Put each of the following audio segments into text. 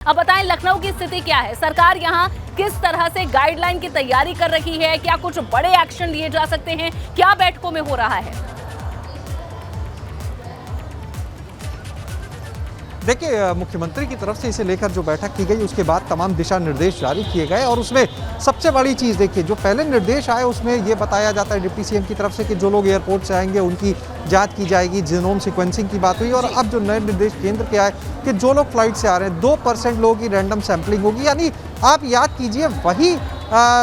अब बताएं लखनऊ की स्थिति क्या है, सरकार यहां किस तरह से गाइडलाइन की तैयारी कर रही है, क्या कुछ बड़े एक्शन लिए जा सकते हैं, क्या बैठकों में हो रहा है? देखिए, मुख्यमंत्री की तरफ से इसे लेकर जो बैठक की गई उसके बाद तमाम दिशा निर्देश जारी किए गए और उसमें सबसे बड़ी चीज़ देखिए, जो पहले निर्देश आए उसमें ये बताया जाता है डिप्टी सीएम की तरफ से कि जो लोग एयरपोर्ट से आएंगे उनकी जांच की जाएगी, जीनोम सीक्वेंसिंग की बात हुई। और अब जो नए निर्देश केंद्र के आए कि जो लोग फ्लाइट से आ रहे हैं 2% लोगों की रैंडम सैंपलिंग होगी। यानी आप याद कीजिए वही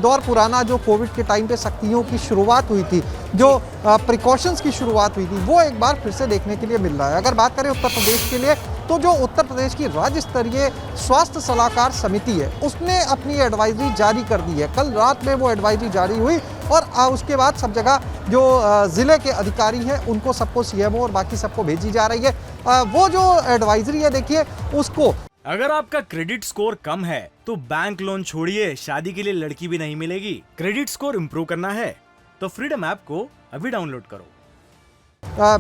दौर पुराना जो कोविड के टाइम पे सख्तियों की शुरुआत हुई थी, जो प्रिकॉशंस की शुरुआत हुई थी, वो एक बार फिर से देखने के लिए मिल रहा है। अगर बात करें उत्तर प्रदेश के लिए तो जो उत्तर प्रदेश की राज्य स्तरीय स्वास्थ्य सलाहकार समिति है उसने अपनी एडवाइजरी जारी कर दी है। कल रात में वो एडवाइजरी जारी हुई और उसके बाद सब जगह जो ज़िले के अधिकारी हैं उनको सबको सीएमओ और बाकी सबको भेजी जा रही है। वो जो एडवाइजरी है देखिए उसको, अगर आपका क्रेडिट स्कोर कम है तो बैंक लोन छोड़िए, शादी के लिए लड़की भी नहीं मिलेगी। क्रेडिट स्कोर इम्प्रूव करना है तो फ्रीडम ऐप को अभी डाउनलोड करो।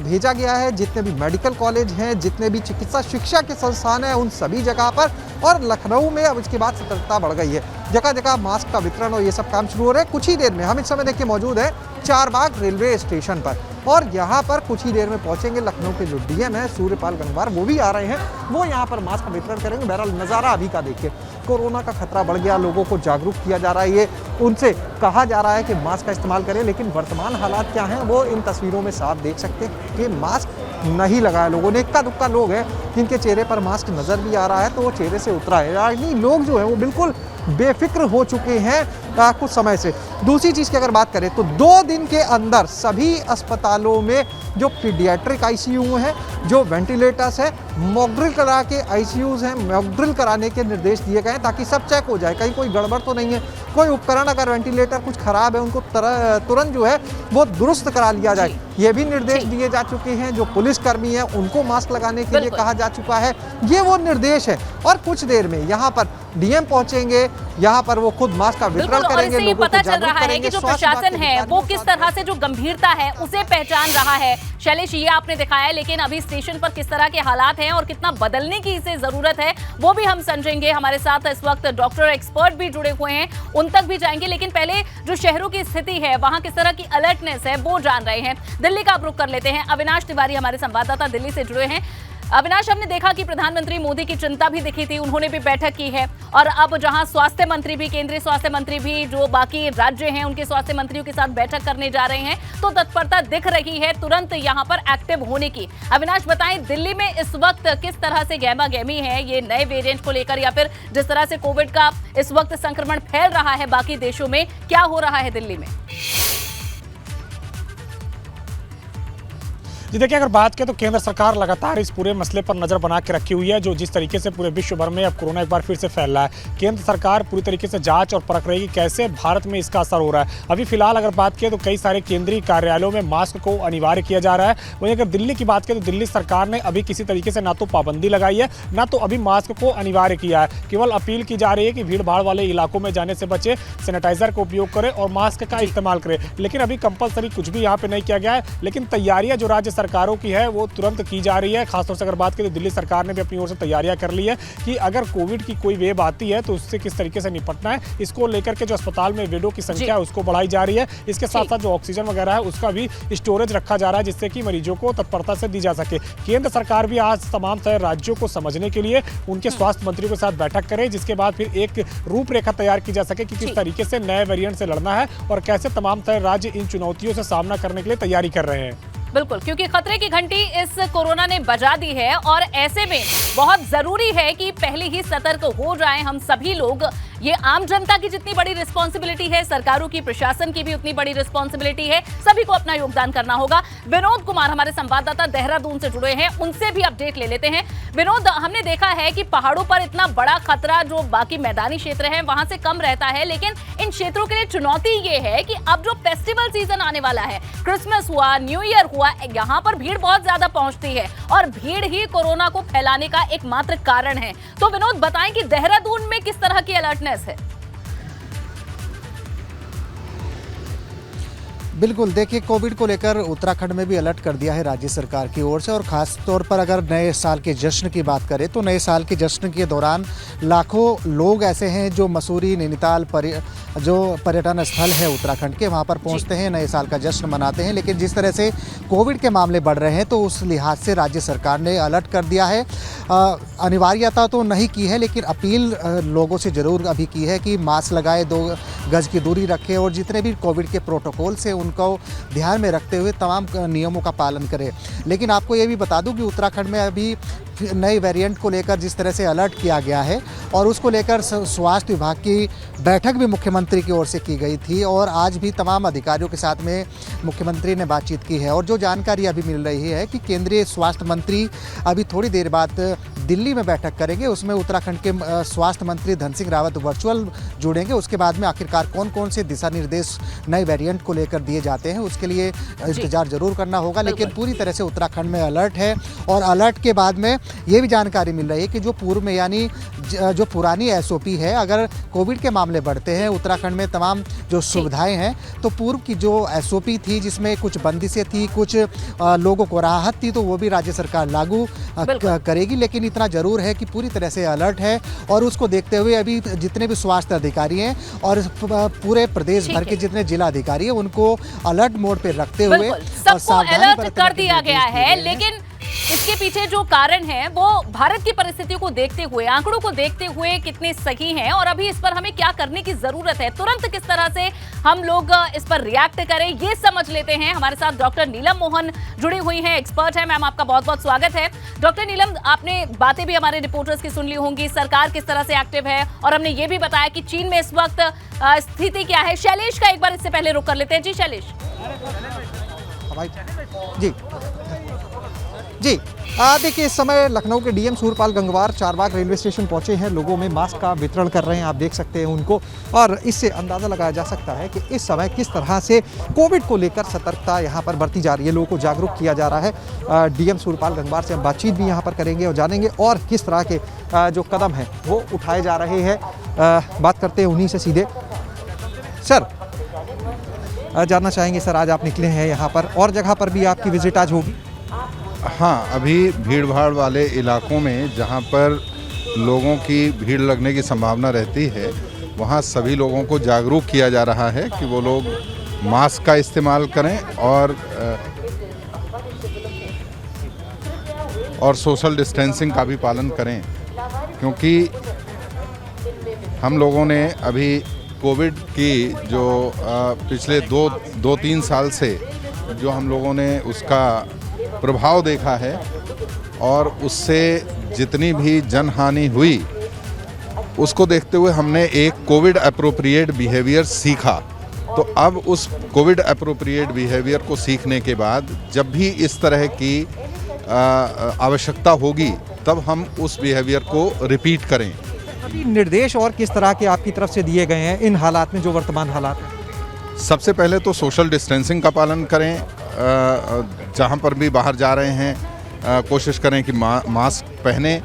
भेजा गया है जितने भी मेडिकल कॉलेज हैं, जितने भी चिकित्सा शिक्षा के संस्थान हैं, उन सभी जगह पर। और लखनऊ में अब इसके बाद सतर्कता बढ़ गई है, जगह जगह मास्क का वितरण और ये सब काम शुरू हो रहे हैं। कुछ ही देर में हम इस समय देखिए मौजूद हैं चारबाग रेलवे स्टेशन पर और यहाँ पर कुछ ही देर में पहुँचेंगे लखनऊ के जो डीएम है सूर्यपाल गंगवार, वो भी आ रहे हैं, वो यहाँ पर मास्क का वितरण करेंगे। बहरहाल नज़ारा अभी का देखिए, कोरोना का खतरा बढ़ गया, लोगों को जागरूक किया जा रहा है, ये उनसे कहा जा रहा है कि मास्क का इस्तेमाल करें। लेकिन वर्तमान हालात क्या हैं वो इन तस्वीरों में साफ देख सकते हैं कि मास्क नहीं लगाया लोगों ने। इक्का दुक्का लोग हैं जिनके चेहरे पर मास्क नज़र भी आ रहा है तो वो चेहरे से उतरा है। यानी लोग जो है वो बिल्कुल बेफिक्र हो चुके हैं कुछ समय से। दूसरी चीज़ की अगर बात करें तो 2 दिन के अंदर सभी अस्पतालों में जो पीडियाट्रिक आईसीयू हैं, जो वेंटिलेटर्स हैं, मॉक ड्रिल करा के आईसीयूज़ हैं, मॉक ड्रिल कराने के निर्देश दिए गए हैं ताकि सब चेक हो जाए, कहीं कोई गड़बड़ तो नहीं है, कोई उपकरण अगर वेंटिलेटर कुछ खराब है उनको तुरंत जो है वो दुरुस्त करा लिया जाए। ये भी निर्देश दिए जा चुके हैं। जो पुलिसकर्मी हैं उनको मास्क लगाने के लिए कहा जा चुका है। ये वो निर्देश है और कुछ देर में यहाँ पर डीएम पहुंचेंगे, यहाँ पर वो खुद मास्क का वितरण करेंगे, लोगों को पता चल रहा है कि जो प्रशासन है वो किस तरह से जो गंभीरता है उसे पहचान रहा है। शैलेश, ये आपने दिखाया, लेकिन अभी स्टेशन पर किस तरह के हालात हैं और कितना बदलने की इसे जरूरत है वो भी हम समझेंगे। हमारे साथ इस वक्त डॉक्टर एक्सपर्ट भी जुड़े हुए हैं, उन तक भी जाएंगे। लेकिन पहले जो शहरों की स्थिति है वहां किस तरह की अलर्टनेस है वो जान रहे हैं। दिल्ली का आप रुख कर लेते हैं, अविनाश तिवारी हमारे संवाददाता दिल्ली से जुड़े हैं। अविनाश, हमने देखा कि प्रधानमंत्री मोदी की चिंता भी दिखी थी, उन्होंने भी बैठक की है और अब जहां स्वास्थ्य मंत्री भी, केंद्रीय स्वास्थ्य मंत्री भी, जो बाकी राज्य हैं उनके स्वास्थ्य मंत्रियों के साथ बैठक करने जा रहे हैं, तो तत्परता दिख रही है तुरंत यहां पर एक्टिव होने की। अविनाश, बताएं दिल्ली में इस वक्त किस तरह से गहमा गहमी है ये नए वेरिएंट को लेकर, या फिर जिस तरह से कोविड का इस वक्त संक्रमण फैल रहा है बाकी देशों में, क्या हो रहा है दिल्ली में? जी देखिए, अगर बात करें तो केंद्र सरकार लगातार इस पूरे मसले पर नज़र बना के रखी हुई है। जो जिस तरीके से पूरे विश्व भर में अब कोरोना एक बार फिर से फैल रहा है, केंद्र सरकार पूरी तरीके से जांच और परख रही है कि कैसे भारत में इसका असर हो रहा है। अभी फिलहाल अगर बात करें तो कई सारे केंद्रीय कार्यालयों में मास्क को अनिवार्य किया जा रहा है। वहीं अगर दिल्ली की बात करें तो दिल्ली सरकार ने अभी किसी तरीके से ना तो पाबंदी लगाई है ना तो अभी मास्क को अनिवार्य किया है। केवल अपील की जा रही है कि भीड़ भाड़ वाले इलाकों में जाने से बचे, सैनिटाइजर का उपयोग करें और मास्क का इस्तेमाल करें। लेकिन अभी कंपलसरी कुछ भी यहाँ पे नहीं किया गया है। लेकिन तैयारियां जो राज्य सरकारों की है वो तुरंत की जा रही है। खासतौर से अगर बात करें तो दिल्ली सरकार ने भी अपनी ओर से तैयारियां कर ली है कि अगर कोविड की कोई वेव आती है तो उससे किस तरीके से निपटना है। इसको लेकर के जो अस्पताल में बेडों की संख्या है उसको बढ़ाई जा रही है। इसके साथ साथ जो ऑक्सीजन वगैरह है उसका भी स्टोरेज रखा जा रहा है जिससे कि मरीजों को तत्परता से दी जा सके। केंद्र सरकार भी आज तमाम तरह राज्यों को समझने के लिए उनके स्वास्थ्य मंत्रियों के साथ बैठक करे, जिसके बाद फिर एक रूपरेखा तैयार की जा सके कि किस तरीके से नए वेरिएंट से लड़ना है और कैसे तमाम तरह राज्य इन चुनौतियों से सामना करने के लिए तैयारी कर रहे हैं। बिल्कुल, क्योंकि खतरे की घंटी इस कोरोना ने बजा दी है और ऐसे में बहुत जरूरी है कि पहले ही सतर्क हो जाएं हम सभी लोग। ये आम जनता की जितनी बड़ी रिस्पॉन्सिबिलिटी है, सरकारों की, प्रशासन की भी उतनी बड़ी रिस्पॉन्सिबिलिटी है। सभी को अपना योगदान करना होगा। विनोद कुमार हमारे संवाददाता देहरादून से जुड़े हैं, उनसे भी अपडेट ले लेते हैं। विनोद, हमने देखा है कि पहाड़ों पर इतना बड़ा खतरा जो बाकी मैदानी क्षेत्र है वहां से कम रहता है, लेकिन इन क्षेत्रों के लिए चुनौती ये है कि अब जो फेस्टिवल सीजन आने वाला है, क्रिसमस हुआ, न्यू ईयर हुआ, यहाँ पर भीड़ बहुत ज्यादा पहुंचती है और भीड़ ही कोरोना को फैलाने का एकमात्र कारण है। तो विनोद, बताएं कि देहरादून में किस तरह की अलर्टनेस है? बिल्कुल, देखिए कोविड को लेकर उत्तराखंड में भी अलर्ट कर दिया है राज्य सरकार की ओर से। और ख़ास तौर पर अगर नए साल के जश्न की बात करें तो नए साल के जश्न के दौरान लाखों लोग ऐसे हैं जो मसूरी, नैनीताल जो पर्यटन स्थल है उत्तराखंड के, वहाँ पर पहुँचते हैं, नए साल का जश्न मनाते हैं। लेकिन जिस तरह से कोविड के मामले बढ़ रहे हैं तो उस लिहाज से राज्य सरकार ने अलर्ट कर दिया है। अनिवार्यता तो नहीं की है, लेकिन अपील लोगों से ज़रूर अभी की है कि मास्क लगाए, 2 गज की दूरी रखें और जितने भी कोविड के प्रोटोकॉल्स हैं उनको ध्यान में रखते हुए तमाम नियमों का पालन करें। लेकिन आपको ये भी बता दूं कि उत्तराखंड में अभी नई वेरिएंट को लेकर जिस तरह से अलर्ट किया गया है और उसको लेकर स्वास्थ्य विभाग की बैठक भी मुख्यमंत्री की ओर से की गई थी और आज भी तमाम अधिकारियों के साथ में मुख्यमंत्री ने बातचीत की है। और जो जानकारी अभी मिल रही है कि केंद्रीय स्वास्थ्य मंत्री अभी थोड़ी देर बाद दिल्ली में बैठक करेंगे, उसमें उत्तराखंड के स्वास्थ्य मंत्री धन सिंह रावत वर्चुअल जुड़ेंगे। उसके बाद में आखिरकार कौन कौन से दिशा निर्देश नए वेरिएंट को लेकर दिए जाते हैं उसके लिए इंतजार जरूर करना होगा। लेकिन पूरी तरह से उत्तराखंड में अलर्ट है और अलर्ट के बाद में ये भी जानकारी मिल रही है कि जो पूर्व में यानी जो पुरानी एसओपी है, अगर कोविड के मामले बढ़ते हैं उत्तराखंड में तमाम जो सुविधाएं हैं तो पूर्व की जो एसओपी थी जिसमें कुछ बंदिशें थी, कुछ लोगों को राहत थी, तो वो भी राज्य सरकार लागू करेगी। लेकिन इतना जरूर है कि पूरी तरह से अलर्ट है और उसको देखते हुए अभी जितने भी स्वास्थ्य अधिकारी हैं और पूरे प्रदेश भर के जितने जिला अधिकारी हैं उनको अलर्ट मोड पे रखते हुए सबको अलर्ट कर दिया गया है। लेकिन इसके पीछे जो कारण है वो भारत की परिस्थितियों को देखते हुए, आंकड़ों को देखते हुए कितने सही हैं और अभी इस पर हमें क्या करने की जरूरत है, तुरंत किस तरह से हम लोग इस पर रिएक्ट करें, ये समझ लेते हैं। हमारे साथ डॉक्टर नीलम मोहन जुड़ी हुई हैं, एक्सपर्ट है। मैम, आपका बहुत बहुत स्वागत है। डॉक्टर नीलम, आपने बातें भी हमारे रिपोर्टर्स की सुन ली होंगी, सरकार किस तरह से एक्टिव है और हमने ये भी बताया कि चीन में इस वक्त स्थिति क्या है। शैलेश का एक बार इससे पहले रुक कर लेते हैं। जी शैलेश। जी देखिए, इस समय लखनऊ के DM Surpal Gangwar Charbagh railway station पहुंचे हैं, लोगों में मास्क का वितरण कर रहे हैं, आप देख सकते हैं उनको। और इससे अंदाज़ा लगाया जा सकता है कि इस समय किस तरह से कोविड को लेकर सतर्कता यहाँ पर बरती जा रही है, लोगों को जागरूक किया जा रहा है। डीएम सूरपाल गंगवार से हम बातचीत भी यहाँ पर करेंगे और जानेंगे और किस तरह के जो कदम हैं वो उठाए जा रहे हैं। बात करते हैं उन्हीं से सीधे। सर, जानना चाहेंगे सर, आज आप निकले हैं यहाँ पर और जगह पर भी आपकी विजिट आज होगी? हाँ, अभी भीड़ भाड़ वाले इलाकों में जहाँ पर लोगों की भीड़ लगने की संभावना रहती है वहाँ सभी लोगों को जागरूक किया जा रहा है कि वो लोग मास्क का इस्तेमाल करें और सोशल डिस्टेंसिंग का भी पालन करें, क्योंकि हम लोगों ने अभी कोविड की जो पिछले 2-3 साल से जो हम लोगों ने उसका प्रभाव देखा है और उससे जितनी भी जनहानि हुई उसको देखते हुए हमने एक कोविड एप्रोप्रिएट बिहेवियर सीखा। तो अब उस कोविड एप्रोप्रिएट बिहेवियर को सीखने के बाद जब भी इस तरह की आवश्यकता होगी तब हम उस बिहेवियर को रिपीट करें। अभी निर्देश और किस तरह के आपकी तरफ से दिए गए हैं इन हालात में, जो वर्तमान हालात हैं? सबसे पहले तो सोशल डिस्टेंसिंग का पालन करें, जहाँ पर भी बाहर जा रहे हैं कोशिश करें कि मास्क पहने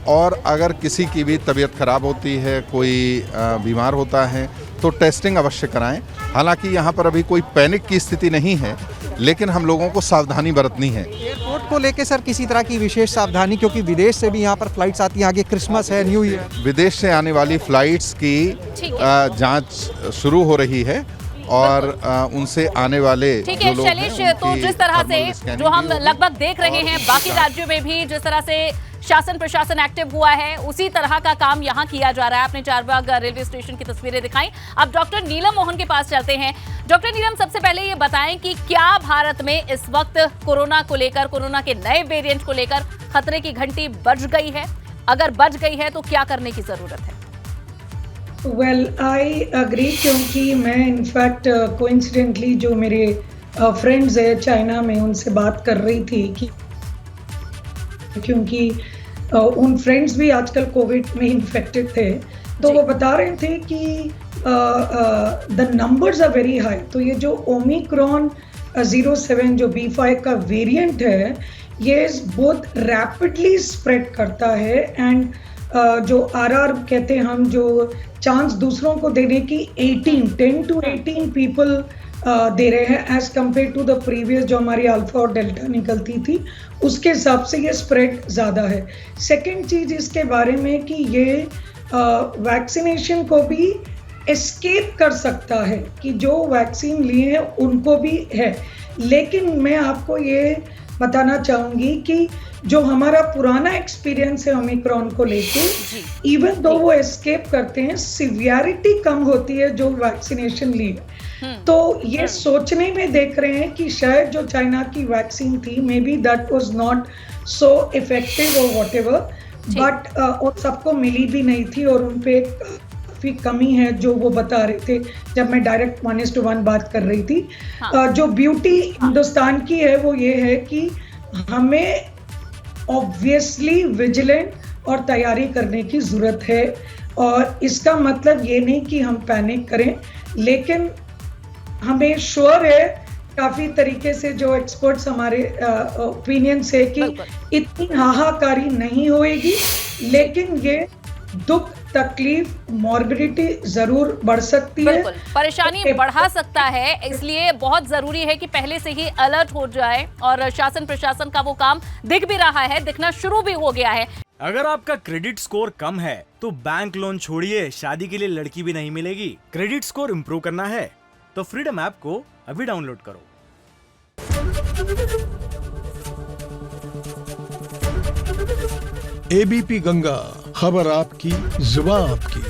और अगर किसी की भी तबीयत खराब होती है, कोई बीमार होता है तो टेस्टिंग अवश्य कराएं। हालांकि यहाँ पर अभी कोई पैनिक की स्थिति नहीं है, लेकिन हम लोगों को सावधानी बरतनी है। एयरपोर्ट को लेके सर किसी तरह की विशेष सावधानी, क्योंकि विदेश से भी यहाँ पर फ्लाइट्स आती हैं, आगे क्रिसमस है, न्यू ईयर। विदेश से आने वाली फ्लाइट्स की जांच शुरू हो रही है और उनसे आने वाले ठीक है शैलेश, तो जिस तरह से जो हम लगभग देख रहे हैं बाकी राज्यों में भी जिस तरह से शासन प्रशासन एक्टिव हुआ है उसी तरह का काम यहाँ किया जा रहा है। आपने चारबाग रेलवे स्टेशन की तस्वीरें दिखाई। अब डॉक्टर नीलम मोहन के पास चलते हैं। डॉक्टर नीलम, सबसे पहले ये बताएं कि क्या भारत में इस वक्त कोरोना को लेकर, कोरोना के नए वेरिएंट को लेकर खतरे की घंटी बज गई है? अगर बज गई है तो क्या करने की जरूरत है? वेल, आई अग्री, क्योंकि मैं इनफैक्ट कोइंसिडेंटली जो मेरे फ्रेंड्स है चाइना में उनसे बात कर रही थी कि क्योंकि उन फ्रेंड्स भी आजकल कोविड में इन्फेक्टेड थे, तो वो बता रहे थे कि the numbers are very high. तो ये जो ओमिक्रॉन 07 जो B5 का वेरिएंट है, ये बहुत रैपिडली स्प्रेड करता है एंड जो आरआर कहते हैं हम, जो चांस दूसरों को देने की 10 to 18 पीपल दे रहे हैं as compare to the previous जो हमारी अल्फा और डेल्टा निकलती थी, उसके हिसाब से ये स्प्रेड ज़्यादा है। सेकेंड चीज़ इसके बारे में कि ये वैक्सीनेशन को भी एस्केप कर सकता है, कि जो वैक्सीन लिए हैं उनको भी है। लेकिन मैं आपको ये बताना चाहूँगी कि जो हमारा पुराना एक्सपीरियंस है ओमिक्रॉन को लेके, इवन दो वो एस्केप करते हैं, सिवियरिटी कम होती है जो वैक्सीनेशन लिए। तो ये सोचने में देख रहे हैं कि शायद जो चाइना की वैक्सीन थी, may be that was not so effective और व्हाटएवर, बट और सबको मिली भी नहीं थी और उन पे काफी कमी है जो वो बता रहे थे जब मैं डायरेक्ट 1:1 बात कर रही थी। जो ब्यूटी हिंदुस्तान की है वो ये है कि हमें ऑब्वियसली विजिलेंट और तैयारी करने की ज़रूरत है, और इसका मतलब ये नहीं कि हम पैनिक करें, लेकिन हमें श्योर है काफ़ी तरीके से जो एक्सपर्ट्स हमारे ओपिनियन से कि इतनी हाहाकारी नहीं होएगी, लेकिन ये दुख तकलीफ मॉर्बिडिटी जरूर बढ़ सकती है, बिल्कुल परेशानी बढ़ा सकता है। इसलिए बहुत जरूरी है कि पहले से ही अलर्ट हो जाए, और शासन प्रशासन का वो काम दिख भी रहा है, दिखना शुरू भी हो गया है। अगर आपका क्रेडिट स्कोर कम है तो बैंक लोन छोड़िए, शादी के लिए लड़की भी नहीं मिलेगी। क्रेडिट स्कोर इम्प्रूव करना है तो फ्रीडम ऐप को अभी डाउनलोड करो। एबीपी गंगा, खबर आपकी, जुबान आपकी।